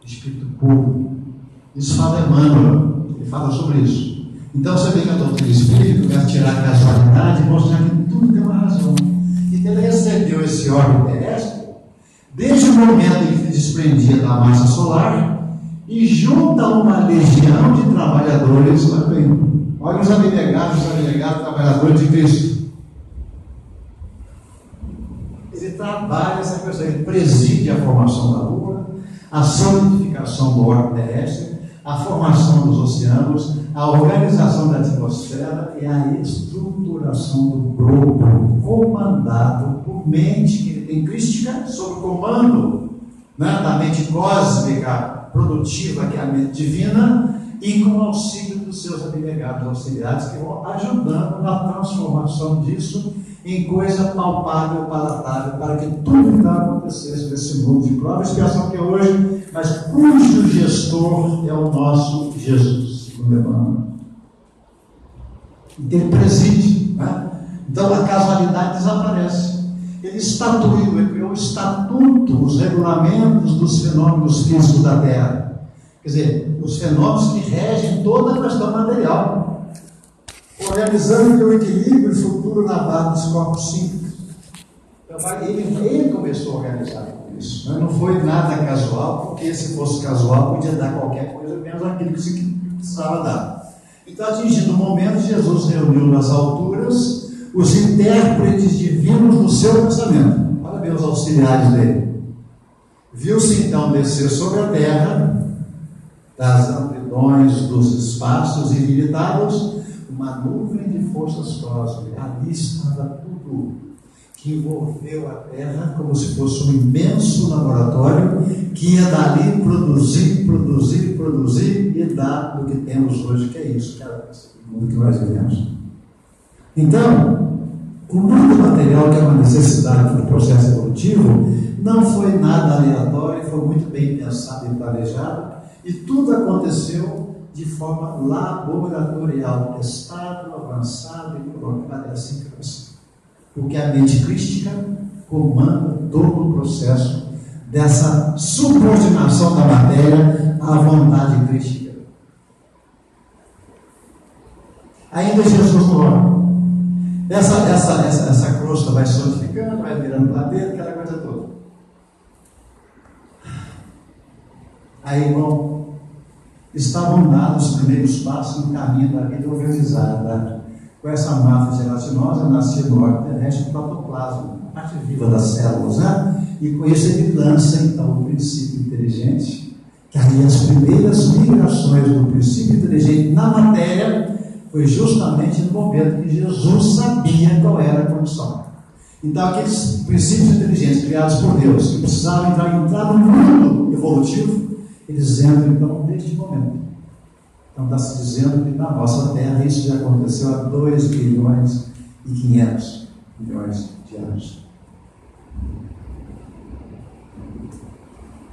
espírito puro. Isso fala Emmanuel, ele fala sobre isso. Então você vê que a doutrina espírita vai tirar a casualidade e mostrar que tudo tem uma razão. E ele recebeu esse orbe terrestre desde o momento em que se desprendia da massa solar e junta uma legião de trabalhadores. Olha os abnegados trabalhadores de Cristo. Ele trabalha essa questão, ele preside a formação da Lua, a solidificação do orbe terrestre, a formação dos oceanos, a organização da atmosfera e a estruturação do globo, comandado por mente que tem crística, sob o comando, né, da mente cósmica produtiva, que é a mente divina, e com o auxílio dos seus abnegados auxiliares, que vão ajudando na transformação disso em coisa palpável, palatável, para que tudo que acontecesse nesse mundo de prova e expiação que é hoje, mas cujo gestor é o nosso Jesus, segundo Emmanuel. Ele preside, né? Então a casualidade desaparece. Ele estatuiu, ele criou o estatuto, os regulamentos dos fenômenos físicos da Terra. Quer dizer, os fenômenos que regem toda a questão material, organizando o equilíbrio e futuro na base dos corpos simples. Então, ele começou a organizar isso. Mas não foi nada casual, porque se fosse casual, podia dar qualquer coisa, menos aquilo que se precisava dar. Então, atingido o momento, Jesus reuniu nas alturas os intérpretes divinos do seu pensamento. Olha bem os auxiliares dele. Viu-se então descer sobre a terra, das amplidões dos espaços ilimitados, uma nuvem de forças cósmicas. Ali estava tudo que envolveu a Terra como se fosse um imenso laboratório que ia dali produzir e dar o que temos hoje, que é isso, que é o mundo que nós vivemos. Então, o mundo material, que é uma necessidade do processo evolutivo, não foi nada aleatório, foi muito bem pensado e planejado, e tudo aconteceu de forma laboratorial, estável, avançado e colocado assim que assim. Porque a mente crística comanda todo o processo dessa subordinação da matéria à vontade crística. Ainda Jesus no homem. Essa crosta vai solidificando, vai virando planeta, aquela coisa toda. Aí, irmão, estavam dados os primeiros passos no caminho da vida organizada. Com essa massa gelatinosa, nascia no orbe terrestre o protoplasma, a parte viva das células, né? E com isso ele lança, então, o princípio inteligente, que aí as primeiras migrações do princípio inteligente na matéria foi justamente no momento que Jesus sabia qual era a condição. Então, aqueles princípios inteligentes criados por Deus, que precisavam entrar no mundo evolutivo, eles entram, então, neste momento. Então, está se dizendo que na nossa Terra isso já aconteceu há 2 bilhões e 500 milhões de anos.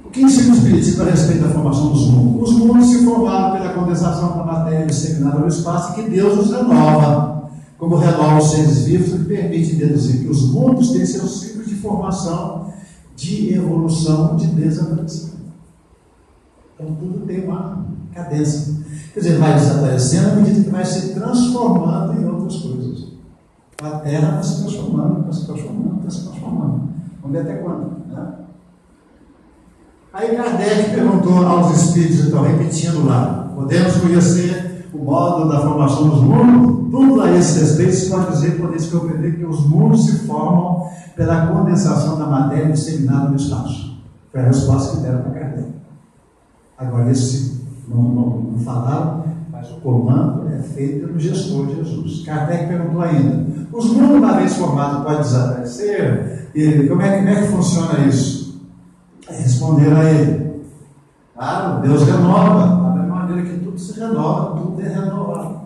O que ensina o Espiritismo a respeito da formação dos mundos? Os mundos se formaram pela condensação da matéria disseminada no espaço, que Deus os renova, como renova os seres vivos, que permite deduzir que os mundos têm seus ciclos de formação, de evolução, de desaparecimento. Então, tudo tem uma cadência. Quer dizer, vai desaparecendo à medida que vai se transformando em outras coisas. A Terra está se transformando, está se transformando, está se transformando. Vamos ver até quando, né? Aí Kardec perguntou aos espíritos, então, repetindo lá: podemos conhecer o modo da formação dos mundos? Tudo a esse respeito se pode dizer, podemos compreender que os mundos se formam pela condensação da matéria disseminada no espaço. Foi a resposta que deram para Kardec. Agora, esse não falaram, mas o comando é feito pelo gestor Jesus. Kardec perguntou ainda: os mundos, uma vez formados, podem desaparecer? E como é que funciona isso? Responderam a ele: claro, Deus renova, da mesma maneira que tudo se renova, tudo é renovado.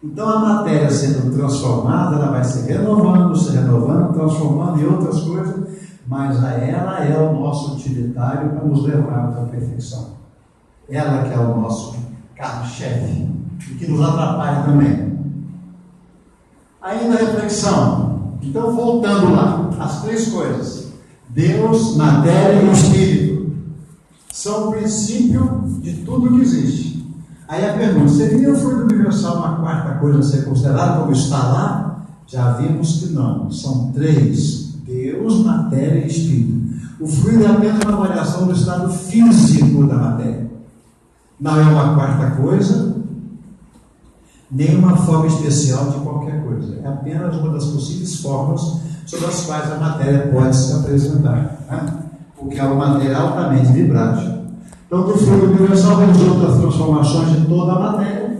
Então a matéria sendo transformada, ela vai se renovando, transformando em outras coisas, mas ela é o nosso utilitário para nos levarmos à perfeição. Ela que é o nosso carro-chefe e que nos atrapalha também. Ainda a reflexão. Então, voltando lá, as 3 coisas: Deus, matéria e espírito. são o princípio de tudo que existe. Aí a pergunta: seria o fluido universal uma quarta coisa a ser considerada como está lá? Já vimos que não. São três: Deus, matéria e espírito. O fluido é apenas uma variação do estado físico da matéria. Não é uma quarta coisa, nem uma forma especial de qualquer coisa. É apenas uma das possíveis formas sobre as quais a matéria pode se apresentar, né? Porque é uma matéria altamente vibrátil. Então, do fluido universal resultam as transformações de toda a matéria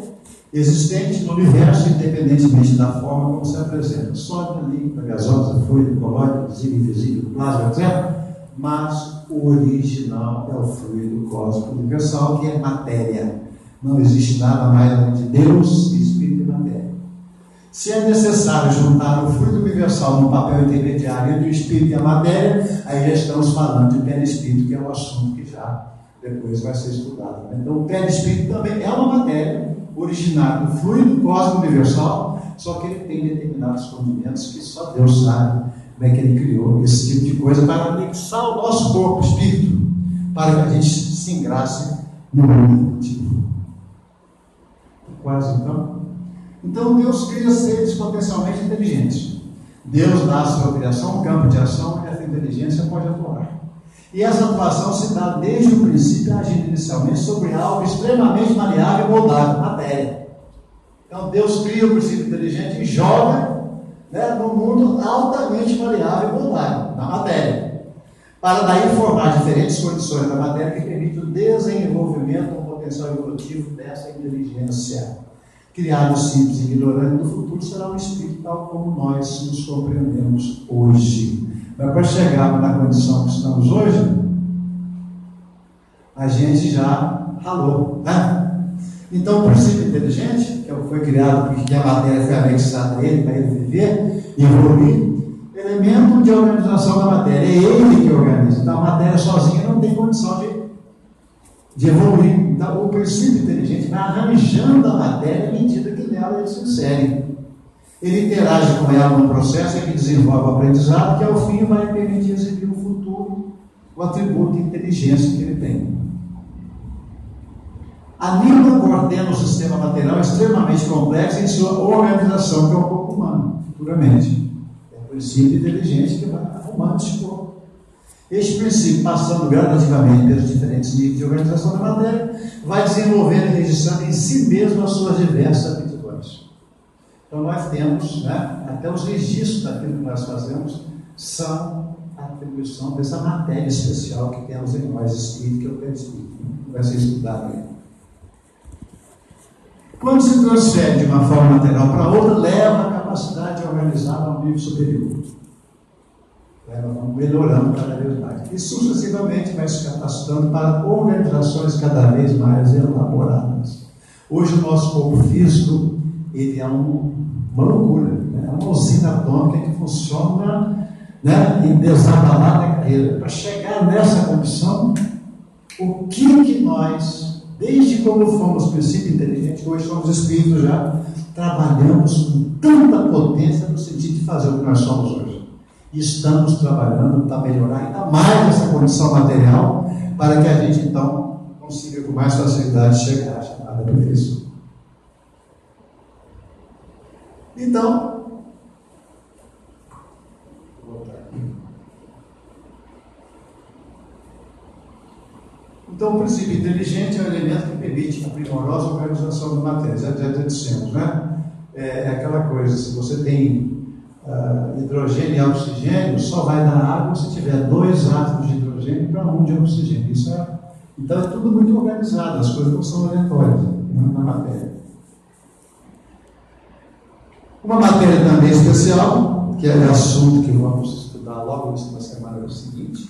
existente no universo, independentemente da forma como se apresenta: sólida, líquida, gasosa, fluido, colóide, visível, invisível, plasma, etc. Mas o original é o fluido cósmico universal, que é matéria. Não existe nada mais além de Deus, Espírito e matéria. Se é necessário juntar o fluido universal num papel intermediário entre o Espírito e a matéria, aí já estamos falando de perispírito, que é um assunto que já depois vai ser estudado. Então, o perispírito também é uma matéria originária do fluido cósmico universal, só que ele tem determinados condimentos que só Deus sabe como é que ele criou esse tipo de coisa para anexar o nosso corpo, espírito, para que a gente se engrace no mundo antigo. Quase então. Então Deus cria seres potencialmente inteligentes. Deus dá à sua criação um campo de ação e essa inteligência pode atuar. E essa atuação se dá desde o princípio, agindo inicialmente sobre algo extremamente maleável e moldável, matéria. Então Deus cria o princípio inteligente e joga, né, no mundo altamente maleável e moldável, na matéria, para daí formar diferentes condições da matéria que permitem o desenvolvimento do potencial evolutivo dessa inteligência. Criado simples e ignorante, no futuro será um espírito tal como nós nos compreendemos hoje. Mas para chegarmos na condição que estamos hoje, a gente já ralou, né? Então o princípio inteligente, que foi criado porque a matéria foi anexada a ele, para ele viver e evoluir, elemento de organização da matéria, é ele que organiza. Então a matéria sozinha não tem condição de evoluir. Então o princípio inteligente vai arranjando a matéria à medida que nela ele se insere. Ele interage com ela no processo em que desenvolve o aprendizado, que ao fim vai permitir exibir no futuro o atributo de inteligência que ele tem. A língua coordena o sistema material extremamente complexo em sua organização, que é o corpo humano, puramente. É o princípio inteligente que vai arrumando esse corpo. Este princípio, passando gradativamente pelos diferentes níveis de organização da matéria, vai desenvolvendo e registrando em si mesmo as suas diversas aptidões. Então nós temos, né, até os registros daquilo que nós fazemos são a atribuição dessa matéria especial que temos em nós, espírito, que é o perispírito, que vai ser estudado aí. Quando se transfere de uma forma material para outra, leva a capacidade de organizar a um nível superior. Nós vamos melhorando cada vez mais. E sucessivamente vai se capacitando para organizações cada vez mais elaboradas. Hoje o nosso corpo físico ele é uma loucura, né? É uma usina atômica que funciona, né, em desabalada carreira. Para chegar nessa condição, o que nós, desde quando fomos princípio inteligente, hoje somos espíritos já, trabalhamos com tanta potência no sentido de fazer o que nós somos hoje. E estamos trabalhando para melhorar ainda mais essa condição material, para que a gente então consiga com mais facilidade chegar à chamada perfeição. Então, vou voltar aqui. Então, o princípio inteligente é o elemento que permite a primorosa organização da matéria. Já dissemos, né? É aquela coisa, se você tem hidrogênio e oxigênio, só vai dar água se tiver 2 átomos de hidrogênio para 1 de oxigênio. Então é tudo muito organizado, as coisas não são aleatórias na matéria. Uma matéria também especial, que é o assunto que vamos estudar logo na semana seguinte,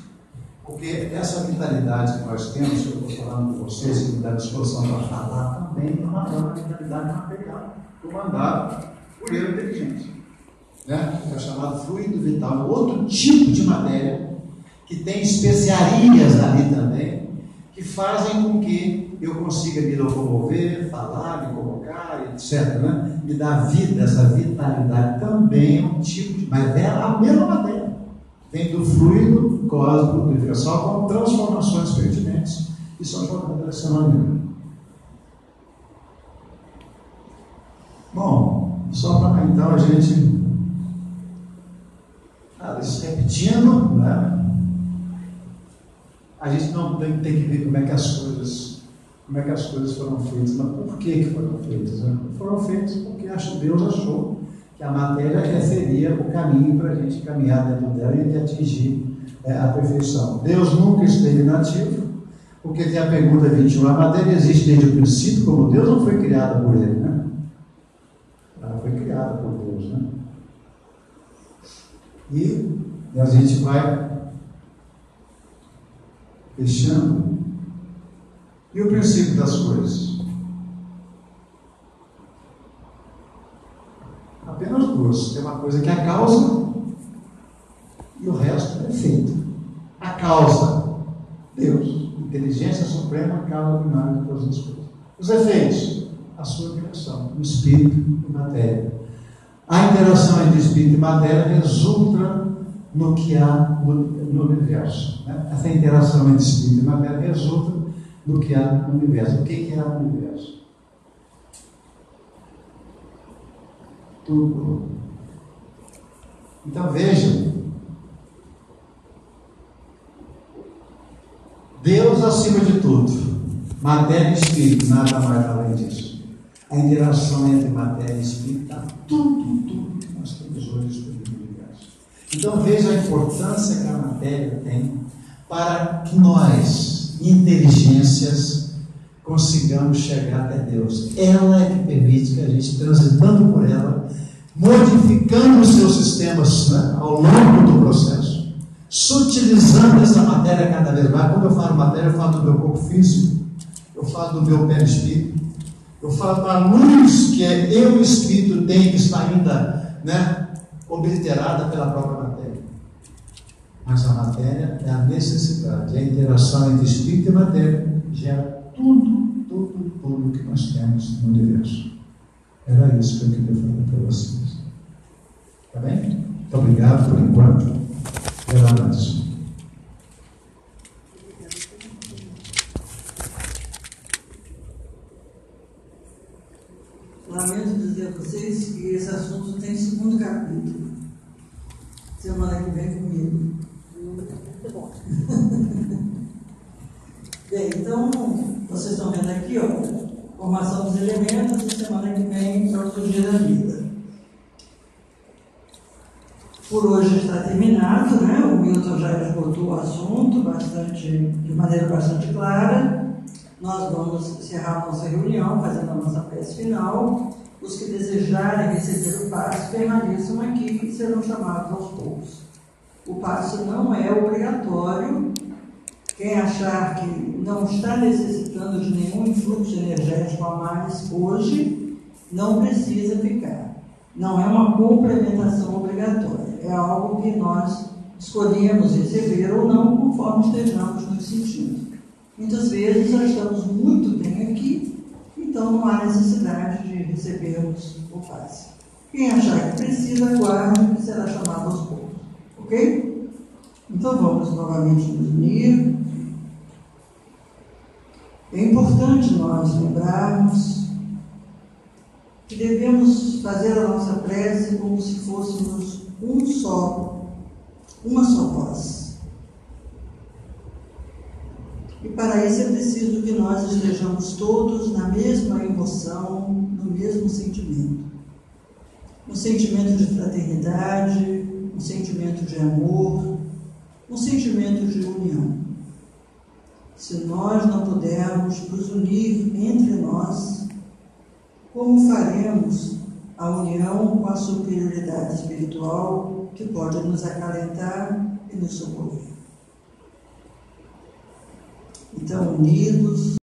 porque essa vitalidade que nós temos, que eu estou falando com vocês, que me dá disposição para falar, também é uma vitalidade material, comandada por ele inteligente. Né? É o chamado fluido vital, outro tipo de matéria que tem especiarias ali também, que fazem com que eu consiga me locomover, falar, me colocar, etc. Né? Me dá vida, essa vitalidade também é um tipo de, mas é a mesma matéria. Vem do fluido cósmico universal com transformações pertinentes E São João está direcionando. Bom, só para então a gente repetindo, né? A gente não tem que ver como é que as coisas foram feitas, mas por que foram feitas? Né? Foram feitas porque Deus achou que a matéria seria o caminho para a gente caminhar dentro dela e atingir a perfeição. Deus nunca esteve inativo, porque tem a pergunta 21, a matéria existe desde o princípio como Deus ou foi criada por Ele, né? Ela foi criada por Deus, né? E a gente vai fechando. E o princípio das coisas? Apenas duas. Tem uma coisa que é a causa e o resto é efeito. A causa, Deus. Inteligência suprema, causa primária de todas as coisas. Os efeitos, a sua criação, o espírito e matéria. A interação entre espírito e matéria resulta no que há no universo. Né? Essa interação entre espírito e matéria resulta no que há no universo. O que há no universo? Tudo. Então vejam, Deus acima de tudo, matéria e espírito, nada mais além disso. A interação entre matéria e espírito está tudo que nós temos hoje no universo. Então veja a importância que a matéria tem para que nós, inteligências, consigamos chegar até Deus. Ela é que permite que a gente, transitando por ela, modificando os seus sistemas, né, ao longo do processo, sutilizando essa matéria cada vez mais. Quando eu falo matéria, eu falo do meu corpo físico, eu falo do meu perispírito, eu falo da luz que eu, o espírito, tem, que está ainda, né, obliterada pela própria matéria. Mas a matéria é a necessidade, a interação entre espírito e matéria gera tudo que nós temos no universo. Era isso que eu queria falar para vocês. Tá bem? Muito obrigado por enquanto. Pela noite. Lamento dizer a vocês que esse assunto tem segundo capítulo. Semana que vem comigo. Muito bom. Bem, então, vocês estão vendo aqui, ó, formação dos elementos, e semana que vem, biologia da vida. Por hoje está terminado, né? O Milton já esgotou o assunto de maneira bastante clara. Nós vamos encerrar a nossa reunião, fazendo a nossa prece final. Os que desejarem receber o passe, permaneçam aqui e serão chamados aos poucos. O passe não é obrigatório. Quem achar que não está necessitando de nenhum influxo energético a mais hoje, não precisa ficar. Não é uma complementação obrigatória. É algo que nós escolhemos receber ou não, conforme estejamos nos sentindo. Muitas vezes nós estamos muito bem aqui, então não há necessidade de recebermos o passe. Quem achar que precisa, aguarde que será chamado aos poucos. Ok? Então vamos novamente nos unir. É importante nós lembrarmos que devemos fazer a nossa prece como se fôssemos uma só voz. E para isso é preciso que nós estejamos todos na mesma emoção, no mesmo sentimento. Um sentimento de fraternidade, um sentimento de amor, um sentimento de união. Se nós não pudermos nos unir entre nós, como faremos a união com a superioridade espiritual que pode nos acalentar e nos socorrer? Então, unidos,